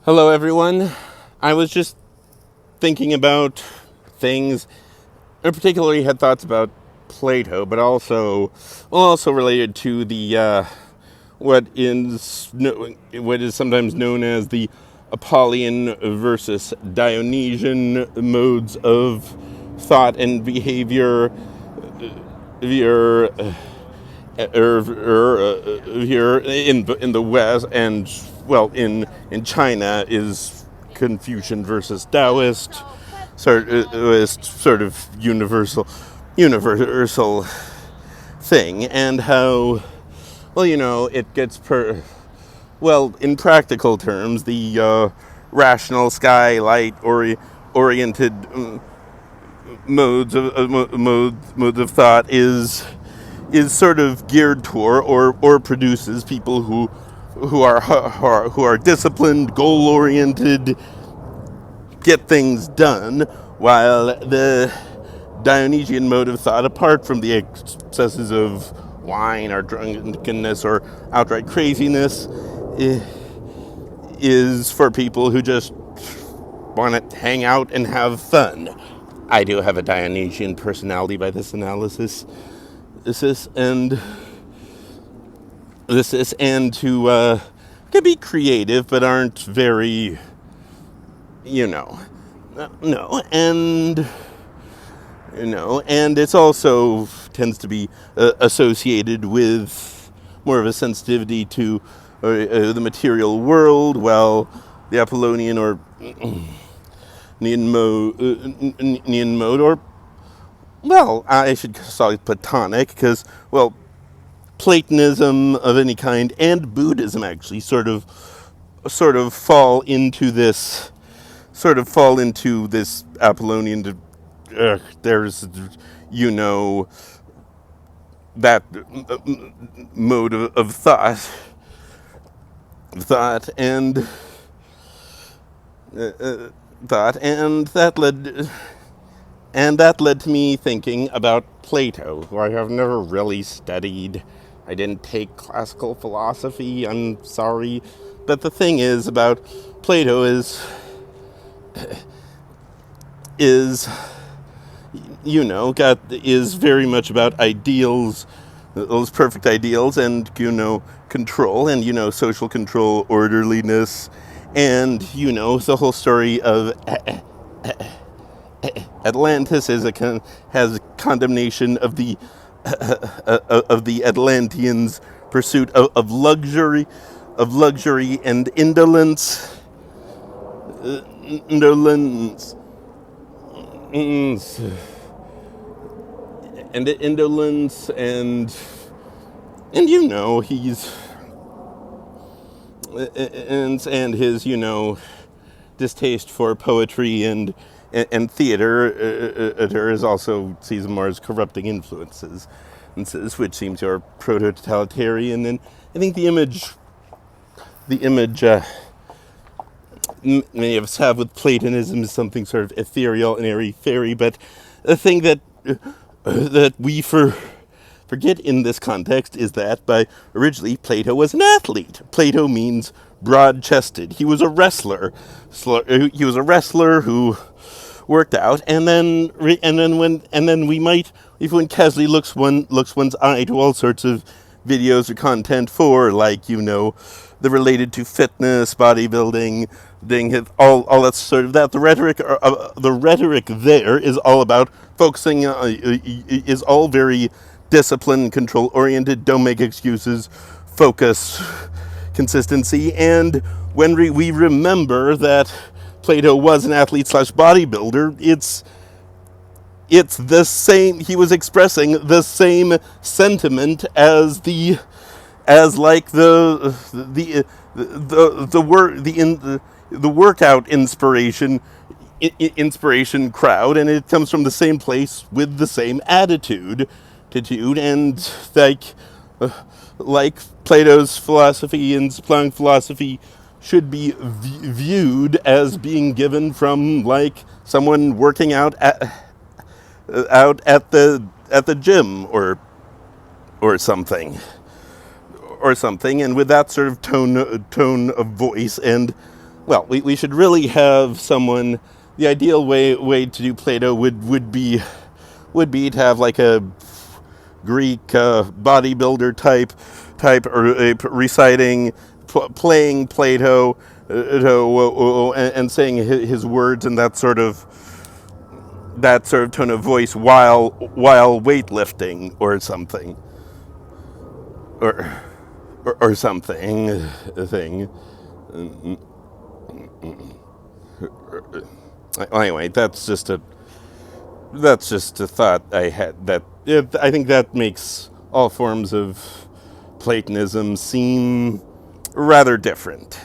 Hello, everyone. I was just thinking about things. I particularly had thoughts about Plato, but also related to the what is sometimes known as the Apollonian versus Dionysian modes of thought and behavior here, here in the West, and well, in China is Confucian versus Taoist, sort of universal thing, and how, well, it gets well, in practical terms, the rational skylight oriented modes of thought is sort of geared toward or produces people who are disciplined, goal oriented, get things done, while the Dionysian mode of thought, apart from the excesses of wine or drunkenness or outright craziness, is for people who just want to hang out and have fun. I do have a Dionysian personality by this analysis. This is and to can be creative, but aren't very, no, and it's also tends to be associated with more of a sensitivity to the material world, while the Apollonian or Neon mode, or, well, I should call it Platonic, because, well, Platonism of any kind and Buddhism actually sort of fall into this Apollonian. There's, that mode of thought and that led to me thinking about Plato, who I have never really studied. I didn't take classical philosophy, I'm sorry. But the thing is about Plato is is very much about ideals, those perfect ideals, and, control, and, social control, orderliness, and, the whole story of Atlantis has a condemnation of the Atlanteans' pursuit of luxury, and indolence, indolence, and indolence, and he's and his distaste for poetry and theater is also sees more as corrupting influences, which seem to are proto-totalitarian. And I think the image many of us have with Platonism is something sort of ethereal and airy-fairy, but the thing that we forget in this context is that originally Plato was an athlete. Plato means broad-chested. He was a wrestler. He was a wrestler who worked out, and then we might, even when casually looks one's eye to all sorts of videos or content for, like, the related to fitness, bodybuilding, all that sort of that. The rhetoric there is all about focusing, is all very discipline, control oriented. Don't make excuses. Focus, consistency, and when we remember that Plato was an athlete / bodybuilder, it's the same. He was expressing the same sentiment as the workout inspiration crowd, and it comes from the same place with the same attitude, and like Plato's philosophy and supplying philosophy should be viewed as being given from, like, someone working out at the gym or something, and with that sort of tone of voice, and well, we should really have someone. The ideal way to do Plato would be to have like a Greek bodybuilder type or reciting, playing Plato, and saying his words in that sort of tone of voice while weightlifting or something, or or something thing. Anyway, that's just a thought I had. I think that makes all forms of Platonism seem rather different.